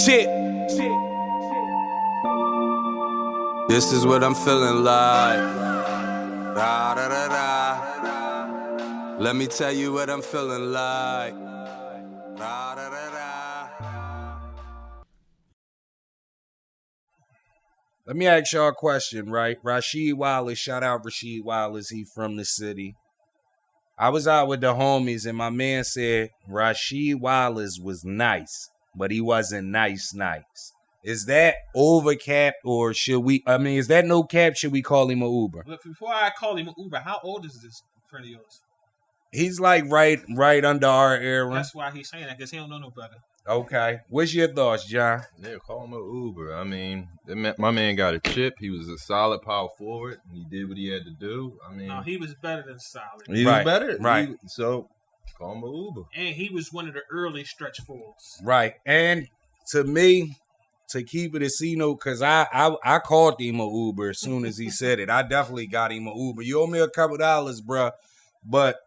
Shit. This is what I'm feeling like. Da, da, da, da. Let me tell you what I'm feeling like. Da, da, da, da. Let me ask y'all a question, right? Rasheed Wallace, shout out Rasheed Wallace, he from the city. I was out with the homies and my man said Rasheed Wallace was nice, but he wasn't nice. Is that overcapped or should we, is that no cap? Should we call him Oouuber? Look, before I call him Oouuber, how old is this friend of yours? He's like right under our era. That's why he's saying that, because he don't know no better. Okay. What's your thoughts, John? Yeah, call him an Oouuber. I mean, my man got a chip. He was a solid power forward. He did what he had to do. I mean, No, he was better than solid. he was better. Right. So, call him an Oouuber. And he was one of the early stretch forwards. Right. And to me, to keep it a C note, because I called him a Uber as soon as he said it. I definitely got him a Uber. You owe me a couple dollars, bruh. But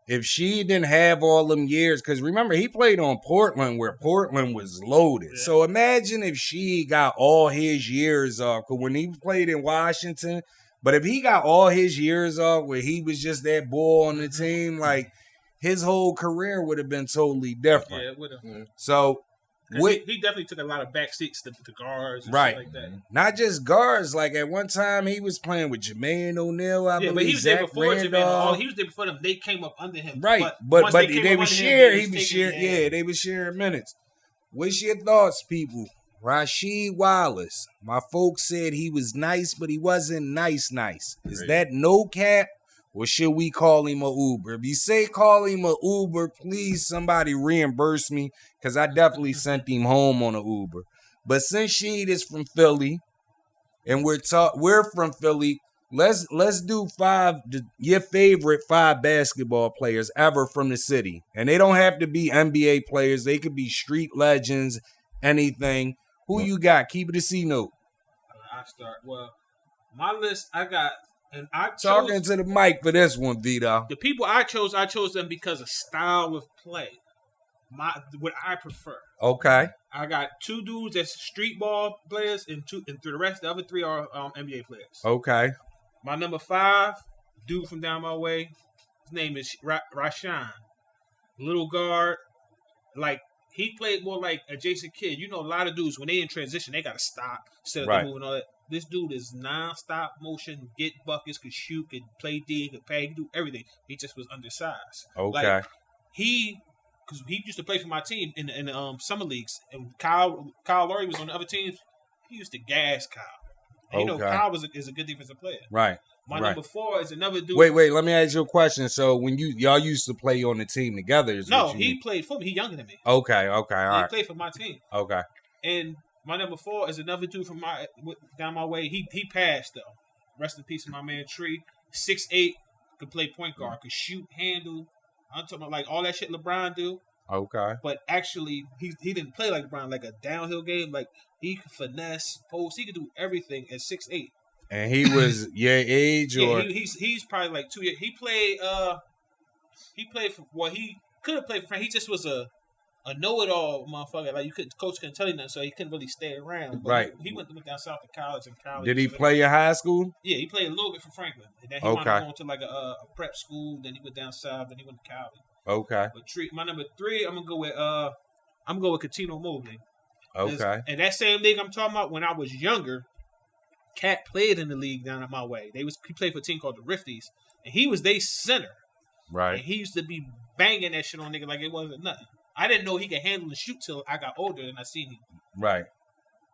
if she didn't have all them years, because remember, he played on Portland where Portland was loaded. Yeah. So imagine if she got all his years off. Because when he played in Washington, but if he got all his years off where he was just that boy on the team, like his whole career would have been totally different. Yeah, it would have. So he definitely took a lot of back seats to guards and shit like that. Not just guards. Like at one time he was playing with Jermaine O'Neal. I believe, but he was Zach there before Randolph. Jermaine. He was there before them. They came up under him. Right, but they was sharing. He was sharing. Yeah, they was sharing minutes. What's your thoughts, people? Rasheed Wallace. My folks said he was nice, but he wasn't nice. Is that no cap? Or should we call him a Uber? If you say call him a Uber, please somebody reimburse me, because I definitely sent him home on a Uber. But since Sheed is from Philly, and we're from Philly, let's do your favorite 5 basketball players ever from the city. And they don't have to be NBA players. They could be street legends, anything. Who you got? Keep it a C note. I start. Well, my list, I got. And I talking to the mic for this one, Vito. The people I chose them because of style of play. What I prefer. Okay. I got 2 dudes that's street ball players, and the rest, the other 3 are NBA players. Okay. My number 5, dude from down my way, his name is Rasheed. Little guard, like he played more like a Jason Kidd. You know, a lot of dudes when they in transition, they gotta stop instead of moving all that. This dude is non-stop motion, get buckets, could shoot, could play D, could pay, could do everything. He just was undersized. Okay. Like, because he used to play for my team in summer leagues, and Kyle Lowry was on the other teams. He used to gas Kyle. And, you know, Kyle is a good defensive player. Right. My number 4 is another dude. Wait. Let me ask you a question. So when y'all used to play on the team together, he played for me. He younger than me. Okay. All right. He played for my team. Okay. And my number 4 is another dude from down my way. He passed though. Rest in peace to my man Tree. 6'8", could play point guard, could shoot, handle. I'm talking about like all that shit LeBron do. Okay. But actually, he didn't play like LeBron, like a downhill game. Like he could finesse, post. He could do everything at 6'8". And he was your age, or he's probably like 2 years. He played for. Well, he could have played for France. He just was a know-it-all motherfucker. Like coach couldn't tell him nothing, so he couldn't really stay around. But right. He went down south to college and college. Did he play in high school? Yeah, he played a little bit for Franklin, and then he went on to like a prep school. Then he went down south. Then he went to college. Okay. But my number 3, I'm gonna go with Katino Mobley. Okay. And that same league I'm talking about, when I was younger, Cat played in the league down at my way. He played for a team called the Rifties, and he was their center. Right. And he used to be banging that shit on nigga like it wasn't nothing. I didn't know he could handle and shoot till I got older and I seen him. Right.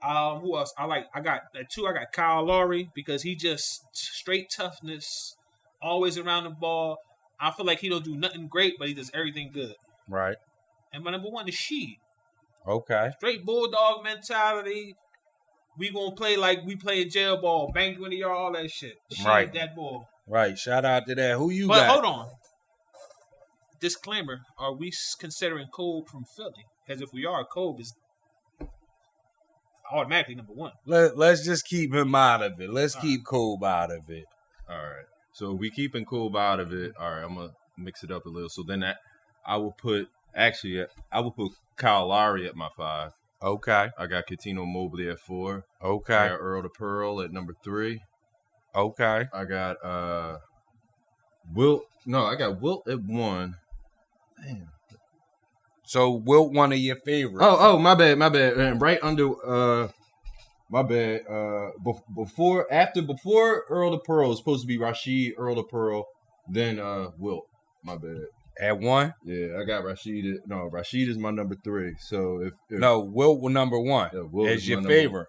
Who else? I got 2. I got Kyle Lowry because he just straight toughness, always around the ball. I feel like he don't do nothing great, but he does everything good. Right. And my number 1 is Sheed. Okay. Straight bulldog mentality. We gonna play like we play jail ball, bang you in the yard, all that shit. Right. That ball. Right. Shout out to that. Who you got? But hold on. Disclaimer: are we considering Kobe from Philly? Because if we are, Kobe is automatically number 1. Let's just keep him out of it. Let's keep Kobe out of it. All right. So if we keeping Kobe out of it, all right, I'm going to mix it up a little. So then I will put Kyle Lowry at my 5. Okay. I got Catino Mobley at 4. Okay. I got Earl the Pearl at number 3. Okay. I got Wilt. No, I got Wilt at 1. Damn. So Wilt, one of your favorites. Oh, my bad. And right under my bad. Before Earl the Pearl is supposed to be Rasheed, Earl the Pearl, then Wilt. My bad. At 1? Yeah, I got Rasheed. No, Rasheed is my number 3. So if No, Wilt was number 1. Yeah, Wilt as is your my favorite.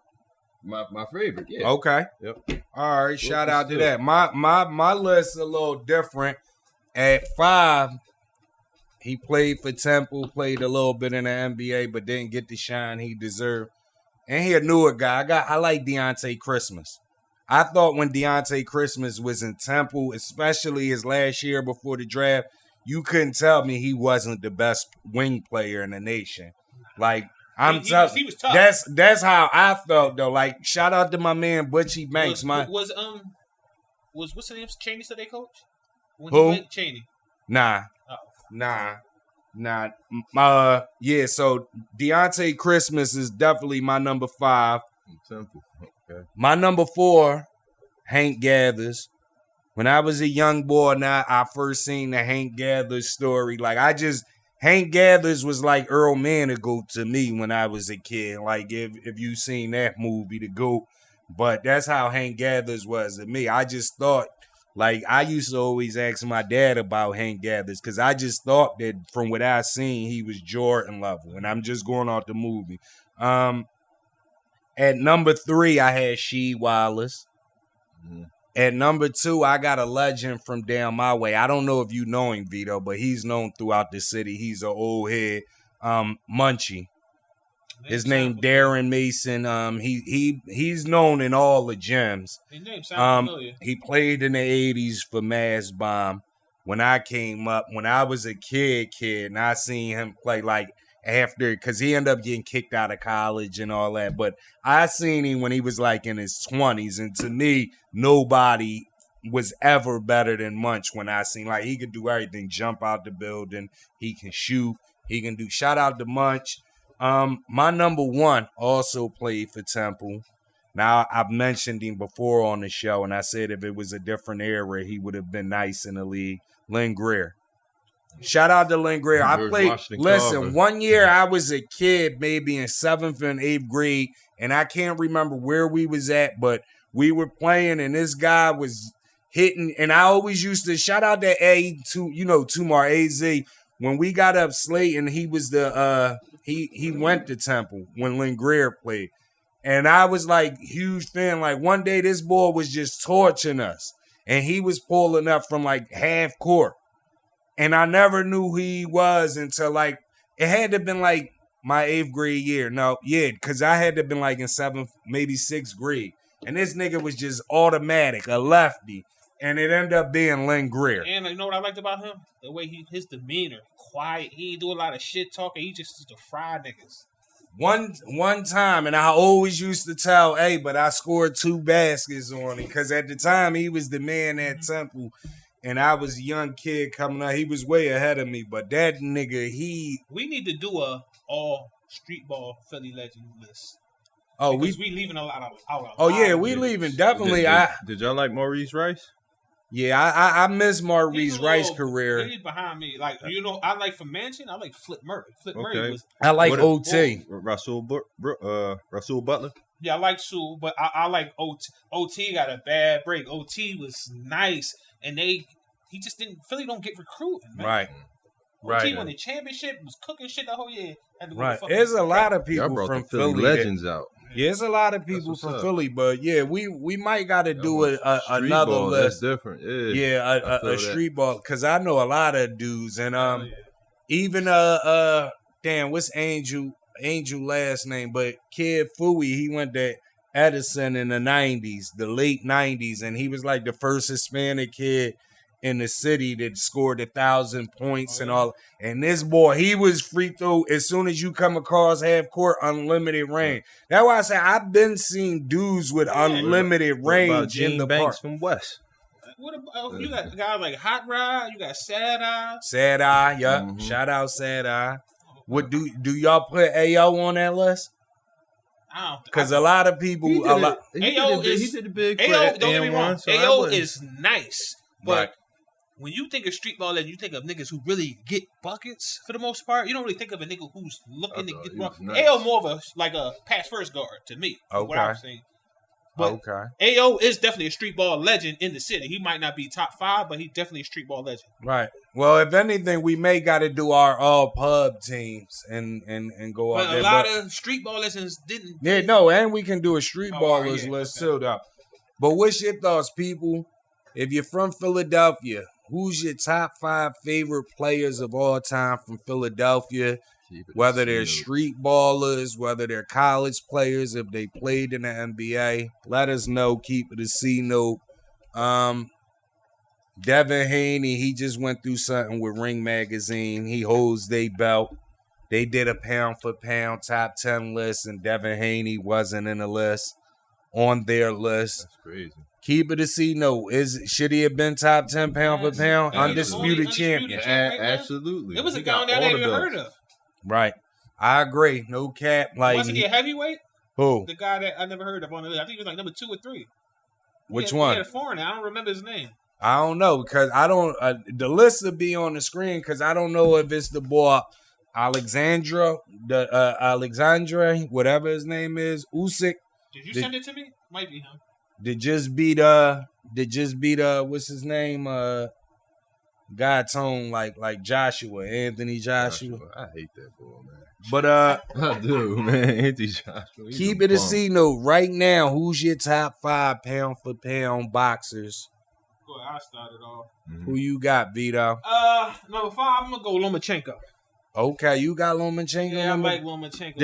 my favorite, yeah. Okay. Yep. All right, shout Wilt out is to good. that. My list is a little different. At 5, he played for Temple, played a little bit in the NBA, but didn't get the shine he deserved. And he a newer guy. I like Deontay Christmas. I thought when Deontay Christmas was in Temple, especially his last year before the draft, you couldn't tell me he wasn't the best wing player in the nation. Like, I'm telling he was tough. that's how I felt though. Like, shout out to my man Butchie Banks. Was what's the name? Cheney still their coach? When Who? He went, Cheney. Nah. Yeah, so Deontay Christmas is definitely my number 5. Temple. Okay. My number 4, Hank Gathers. When I was a young boy, now I first seen the Hank Gathers story. Like, Hank Gathers was like Earl Manigault to me when I was a kid. Like, if you seen that movie, The GOAT. But that's how Hank Gathers was to me. I just thought, like, I used to always ask my dad about Hank Gathers because I just thought that from what I seen, he was Jordan level. And I'm just going off the movie. At number 3, I had Rasheed Wallace. Mhm. At number 2, I got a legend from down my way. I don't know if you know him, Vito, but he's known throughout the city. He's an old head, Munchie. His name Darren Mason. He's known in all the gyms. His name sounds familiar. He played in the 80s for Mass Bomb. When I came up, when I was a kid, and I seen him play like after, because he ended up getting kicked out of college and all that. But I seen him when he was like in his 20s. And to me, nobody was ever better than Munch when I seen, like, he could do everything, jump out the building, he can shoot, he can do, shout out to Munch. My number 1 also played for Temple. Now, I've mentioned him before on the show, and I said if it was a different era, he would have been nice in the league. Lynn Greer. Shout out to Lynn Greer. I George played, Washington listen, Carver. one year I was a kid, maybe in 7th and 8th grade, and I can't remember where we was at, but we were playing, and this guy was hitting, and I always used to, shout out to Tumar AZ. When we got up Slayton, he was he went to Temple when Lynn Greer played. And I was like, huge fan. Like, one day this boy was just torching us. And he was pulling up from like half court. And I never knew who he was until like, it had to have been like my 8th grade year. No, yeah, because I had to have been like in 7th, maybe 6th grade. And this nigga was just automatic, a lefty. And it ended up being Lynn Greer. And you know what I liked about him? The way his demeanor, quiet. He ain't do a lot of shit talking. He just used to fry niggas. One time, and I always used to tell, hey, but I scored 2 baskets on him. Because at the time, he was the man at Temple. And I was a young kid coming up. He was way ahead of me. But that nigga, We need to do a all street ball Philly legend list. Oh, because we leaving a lot out. Oh, yeah, we leaving. Definitely. Did y'all like Maurice Rice? Yeah, I miss Maurice Rice's career. He's behind me. Like, you know, I like for Mansion, I like Flip Murray. Murray was. I like OT. Rasul Butler? Yeah, I like Sue, but I like OT. OT got a bad break. OT was nice, and he just didn't. Philly don't get recruiting, man. Right. OT won the championship, was cooking shit the whole year. Right. There's a lot of people brought from the Philly legends out. Yeah, there's a lot of people from Philly, but yeah, we might got to do another ball, list. That's different. Yeah, a street ball, because I know a lot of dudes, and even damn, what's Angel last name? But Kid Fooey, he went to Edison in the 90s, the late 90s, and he was like the first Hispanic kid in the city that scored 1,000 points and all. And this boy, he was free throw as soon as you come across half court, unlimited range. That's why I say I've been seeing dudes with unlimited range in the Banks park. from West. What about you got guys like Hot Rod? You got Sad Eye. Sad Eye, yeah. Mm-hmm. Shout out Sad Eye. What do y'all put AO on that list? Because a lot of people, He a did the big for AO, don't get me and wrong. one, so I AO wouldn't- is nice, but Right. when you think of street ball legend, you think of niggas who really get buckets for the most part. You don't really think of a nigga who's looking to thought get he was buckets. nice. AO more of a like a pass first guard to me. From what Okay. I'm saying. But Okay. AO is definitely a street ball legend in the city. He might not be top 5, but he's definitely a street ball legend. Right. Well, if anything, we may got to do our all pub teams and go out But there. a lot of street ball legends didn't. Yeah, no, and we can do a street Oh, ballers yeah, list okay. too, though. But what's your thoughts, people? If you're from Philadelphia, who's your top 5 favorite players of all time from Philadelphia? Whether they're street ballers, whether they're college players, if they played in the NBA, let us know. Keep it a C note. Devin Haney, he just went through something with Ring Magazine. He holds their belt. They did a pound for pound top 10 list, and Devin Haney wasn't in the list, on their list. That's crazy. Keep it a C note. Should he have been top 10 pound for pound? Yeah, Undisputed undisputed champion. champion. Absolutely. It was a He guy got that I all never the even belts. heard of. Right. I agree. No cap. Like Wasn't he a heavyweight? who? The guy that I never heard of on the list. I think he was like number 2 or 3. Which He one? had a foreigner. I don't remember his name. I don't know because I don't. The list will be on the screen because I don't know if it's the boy Alexandra, whatever his name is, Usyk. Did you send it to me? Might be him. Did just beat what's his name? Guy tone like Joshua, Anthony Joshua. I hate that boy, man. But I do, man. Anthony Joshua. keep it a C note right now. Who's your top 5 pound for pound boxers? Go ahead, I started off. Who you got, Vito? Number 5, I'm gonna go Lomachenko. Okay, you got Lomachenko. Yeah, I number- like Lomachenko.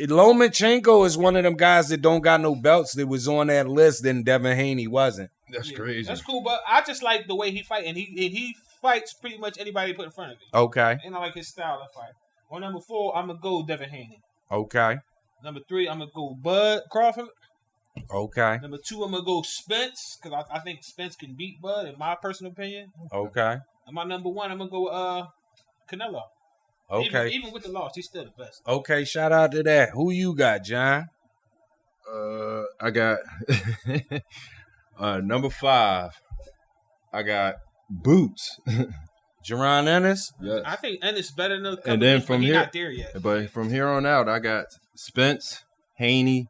Lomachenko is one of them guys that don't got no belts that was on that list, then Devin Haney wasn't. That's Yeah, crazy. That's cool, but I just like the way he fight, and he fights pretty much anybody put in front of him. Okay, And I like his style of fight. On number 4, I'm gonna go Devin Haney. okay, Number 3, I'm gonna go Bud Crawford. okay, Number 2, I'm gonna go Spence because I think Spence can beat Bud, in my personal opinion. okay, And my number 1, I'm gonna go Canelo. okay, Even with the loss, he's still the best. okay. Shout out to that. Who you got, John? I got number 5. I got Boots. Jerron Ennis. Yes. I think Ennis better than a couple And then of, but from he's here- not there yet. But from here on out, I got Spence, Haney,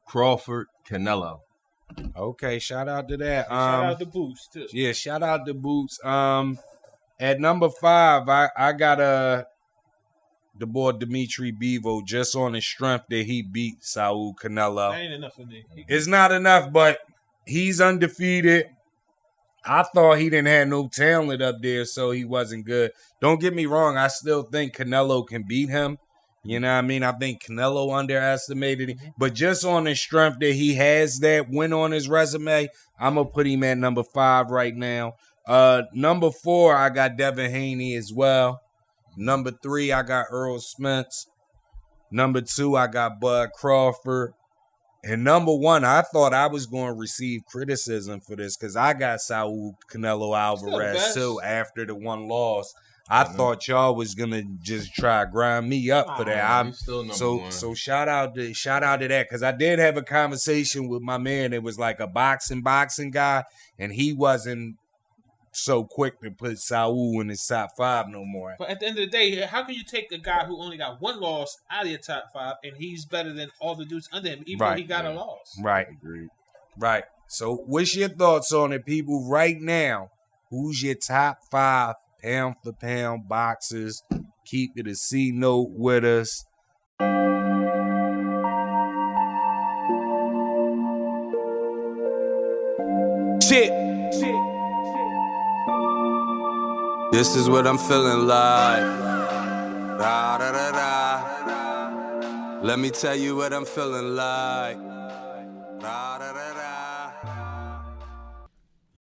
Crawford, Canelo. Okay, shout out to that. Shout out to Boost too. Yeah, shout out to Boots. At number 5, I got the boy Dimitri Bivol just on the strength that he beat Saul Canelo. That ain't enough for me. It's not enough, but he's undefeated. I thought he didn't have no talent up there, so he wasn't good. Don't get me wrong. I still think Canelo can beat him. You know what I mean? I think Canelo underestimated him. But just on the strength that he has that win on his resume, I'm going to put him at number 5 right now. Number 4, I got Devin Haney as well. Number 3, I got Earl Spence. Number 2, I got Bud Crawford. And number 1, I thought I was going to receive criticism for this because I got Saul Canelo Alvarez best. too after the one loss. I thought y'all was gonna just try to grind me up for that. I'm He's still number so 1. so shout out to that because I did have a conversation with my man. It was like a boxing guy, and he wasn't so quick to put Saul in his top 5 no more. But at the end of the day, how can you take a guy who only got 1 loss out of your top 5 and he's better than all the dudes under him, even though Right. he got a loss? Right, Agreed. right. So what's your thoughts on it, people? Right now, who's your top 5 pound for pound boxers? Keep it a C note with us. Shit. This is what I'm feeling like. Da, da, da, da. Let me tell you what I'm feeling like. Da, da, da, da.